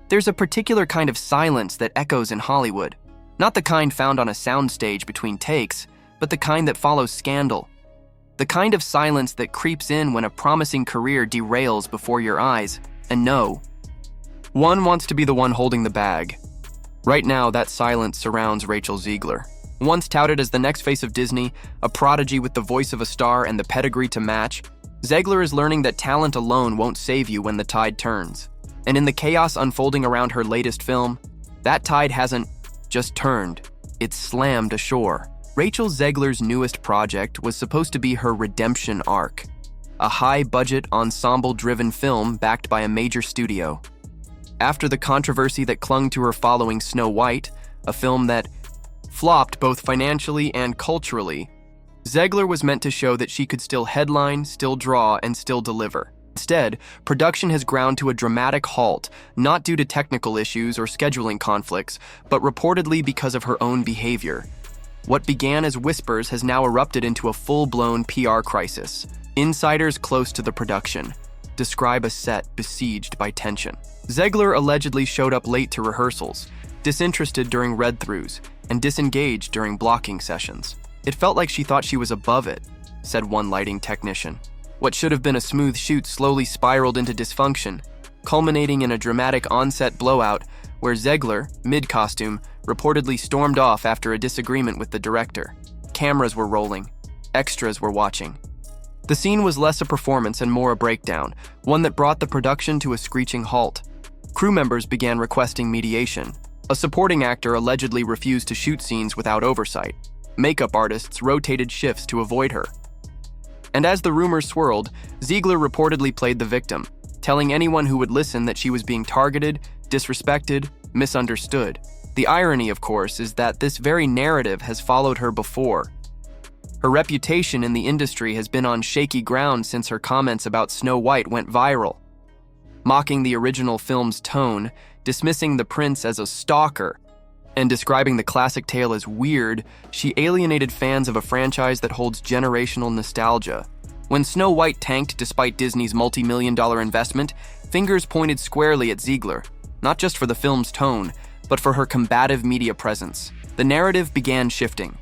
There's a particular kind of silence that echoes in Hollywood. Not the kind found on a soundstage between takes, but the kind that follows scandal. The kind of silence that creeps in when a promising career derails before your eyes. And no, one wants to be the one holding the bag. Right now, that silence surrounds Rachel Zegler. Once touted as the next face of Disney, a prodigy with the voice of a star and the pedigree to match, Zegler is learning that talent alone won't save you when the tide turns. And in the chaos unfolding around her latest film, that tide hasn't just turned, it's slammed ashore. Rachel Zegler's newest project was supposed to be her redemption arc, a high-budget, ensemble-driven film backed by a major studio. After the controversy that clung to her following Snow White, a film that flopped both financially and culturally, Zegler was meant to show that she could still headline, still draw, and still deliver. Instead, production has ground to a dramatic halt, not due to technical issues or scheduling conflicts, but reportedly because of her own behavior. What began as whispers has now erupted into a full-blown PR crisis. Insiders close to the production describe a set besieged by tension. Zegler allegedly showed up late to rehearsals, disinterested during read-throughs, and disengaged during blocking sessions. It felt like she thought she was above it, said one lighting technician. What should have been a smooth shoot slowly spiraled into dysfunction, culminating in a dramatic on-set blowout where Zegler, mid-costume, reportedly stormed off after a disagreement with the director. Cameras were rolling. Extras were watching. The scene was less a performance and more a breakdown, one that brought the production to a screeching halt. Crew members began requesting mediation. A supporting actor allegedly refused to shoot scenes without oversight. Makeup artists rotated shifts to avoid her. And as the rumors swirled, Zegler reportedly played the victim, telling anyone who would listen that she was being targeted, disrespected, misunderstood. The irony, of course, is that this very narrative has followed her before. Her reputation in the industry has been on shaky ground since her comments about Snow White went viral. Mocking the original film's tone, dismissing the prince as a stalker, and describing the classic tale as weird, she alienated fans of a franchise that holds generational nostalgia. When Snow White tanked despite Disney's multi-million-dollar investment, fingers pointed squarely at Zegler, not just for the film's tone, but for her combative media presence. The narrative began shifting.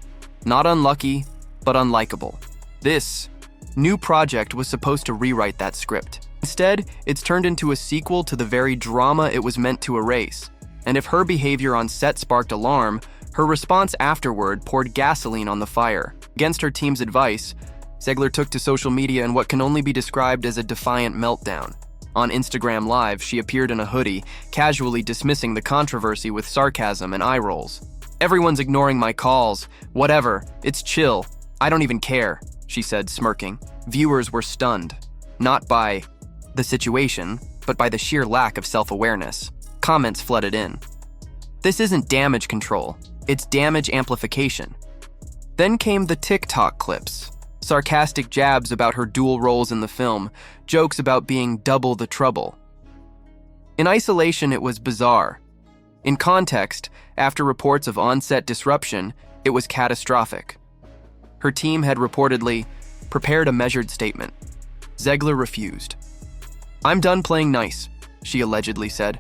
Not unlucky, but unlikable. This new project was supposed to rewrite that script. Instead, it's turned into a sequel to the very drama it was meant to erase. And if her behavior on set sparked alarm, her response afterward poured gasoline on the fire. Against her team's advice, Zegler took to social media in what can only be described as a defiant meltdown. On Instagram Live, she appeared in a hoodie, casually dismissing the controversy with sarcasm and eye rolls. "Everyone's ignoring my calls. Whatever. It's chill. I don't even care," she said, smirking. Viewers were stunned, not by the situation, but by the sheer lack of self-awareness. Comments flooded in. "This isn't damage control, it's damage amplification." Then came the TikTok clips. Sarcastic jabs about her dual roles in the film, jokes about being double the trouble. In isolation, it was bizarre. In context, after reports of on-set disruption, it was catastrophic. Her team had reportedly prepared a measured statement. Zegler refused. "I'm done playing nice," she allegedly said.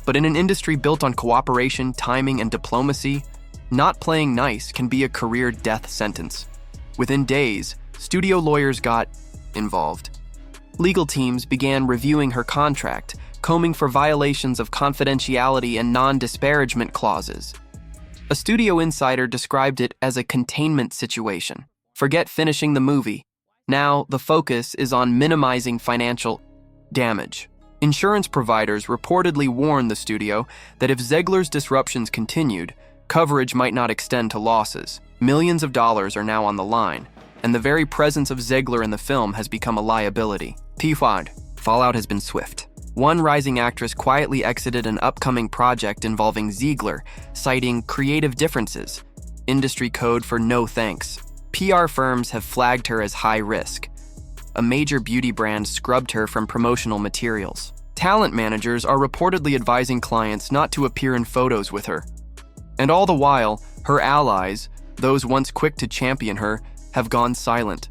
But in an industry built on cooperation, timing, and diplomacy, not playing nice can be a career death sentence. Within days, studio lawyers got involved. Legal teams began reviewing her contract, combing for violations of confidentiality and non-disparagement clauses. A studio insider described it as a containment situation. Forget finishing the movie. Now, the focus is on minimizing financial damage. Insurance providers reportedly warned the studio that if Zegler's disruptions continued, coverage might not extend to losses. Millions of dollars are now on the line, and the very presence of Zegler in the film has become a liability. Fallout has been swift. One rising actress quietly exited an upcoming project involving Zegler, citing creative differences, industry code for no thanks. PR firms have flagged her as high risk. A major beauty brand scrubbed her from promotional materials. Talent managers are reportedly advising clients not to appear in photos with her. And all the while, her allies, those once quick to champion her, have gone silent.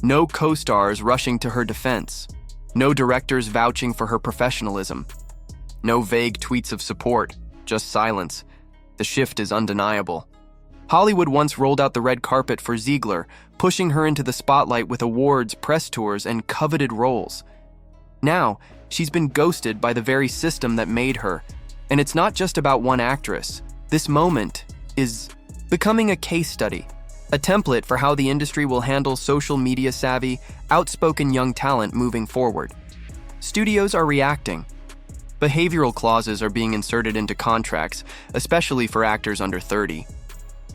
No co-stars rushing to her defense. No directors vouching for her professionalism. No vague tweets of support, just silence. The shift is undeniable. Hollywood once rolled out the red carpet for Zegler, pushing her into the spotlight with awards, press tours, and coveted roles. Now, she's been ghosted by the very system that made her. And it's not just about one actress. This moment is becoming a case study, a template for how the industry will handle social media savvy, outspoken young talent moving forward. Studios are reacting. Behavioral clauses are being inserted into contracts, especially for actors under 30.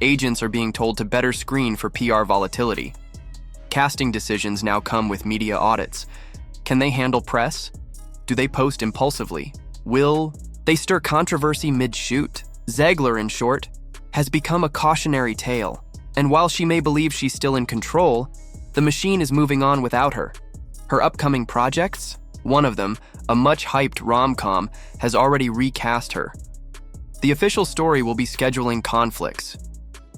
Agents are being told to better screen for PR volatility. Casting decisions now come with media audits. Can they handle press? Do they post impulsively? Will they stir controversy mid-shoot? Zegler, in short, has become a cautionary tale. And while she may believe she's still in control, the machine is moving on without her. Her upcoming projects? One of them, a much-hyped rom-com, has already recast her. The official story will be scheduling conflicts.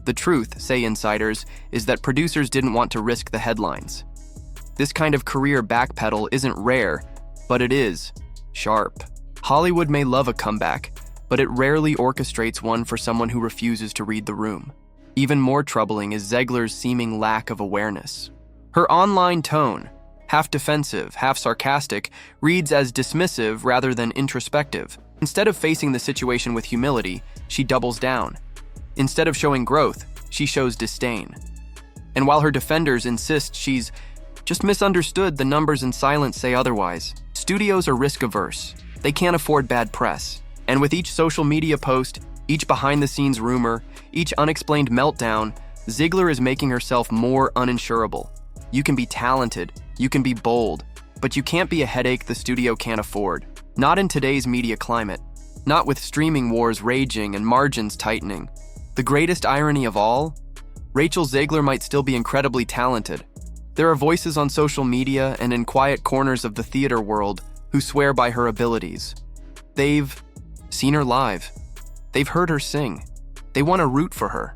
The truth, say insiders, is that producers didn't want to risk the headlines. This kind of career backpedal isn't rare, but it is sharp. Hollywood may love a comeback, but it rarely orchestrates one for someone who refuses to read the room. Even more troubling is Zegler's seeming lack of awareness. Her online tone, half defensive, half sarcastic, reads as dismissive rather than introspective. Instead of facing the situation with humility, she doubles down. Instead of showing growth, she shows disdain. And while her defenders insist she's just misunderstood, the numbers and silence say otherwise. Studios are risk-averse. They can't afford bad press. And with each social media post, each behind-the-scenes rumor, each unexplained meltdown, Zegler is making herself more uninsurable. You can be talented, you can be bold, but you can't be a headache the studio can't afford. Not in today's media climate. Not with streaming wars raging and margins tightening. The greatest irony of all? Rachel Zegler might still be incredibly talented. There are voices on social media and in quiet corners of the theater world who swear by her abilities. They've seen her live. They've heard her sing. They want to root for her.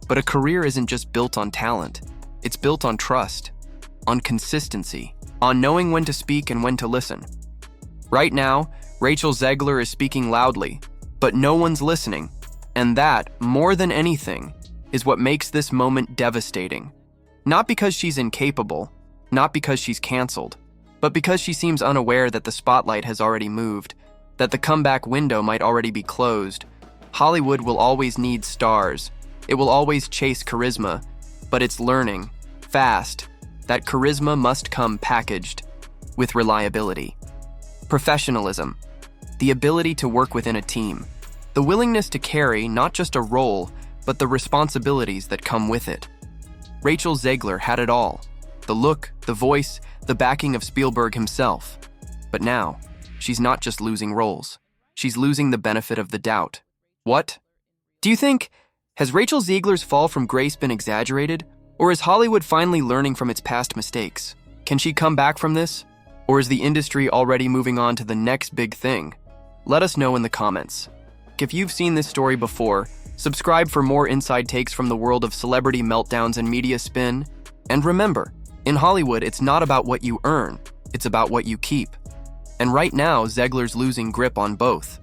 But a career isn't just built on talent. It's built on trust, on consistency, on knowing when to speak and when to listen. Right now, Rachel Zegler is speaking loudly, but no one's listening. And that, more than anything, is what makes this moment devastating. Not because she's incapable, not because she's canceled, but because she seems unaware that the spotlight has already moved, that the comeback window might already be closed. Hollywood will always need stars. It will always chase charisma, but it's learning, fast, that charisma must come packaged with reliability, professionalism, the ability to work within a team, the willingness to carry not just a role, but the responsibilities that come with it. Rachel Zegler had it all. The look, the voice, the backing of Spielberg himself. But now, she's not just losing roles. She's losing the benefit of the doubt. What? Do you think, has Rachel Zegler's fall from grace been exaggerated? Or is Hollywood finally learning from its past mistakes? Can she come back from this? Or is the industry already moving on to the next big thing? Let us know in the comments. If you've seen this story before, subscribe for more inside takes from the world of celebrity meltdowns and media spin. And remember, in Hollywood, it's not about what you earn, it's about what you keep. And right now, Zegler's losing grip on both.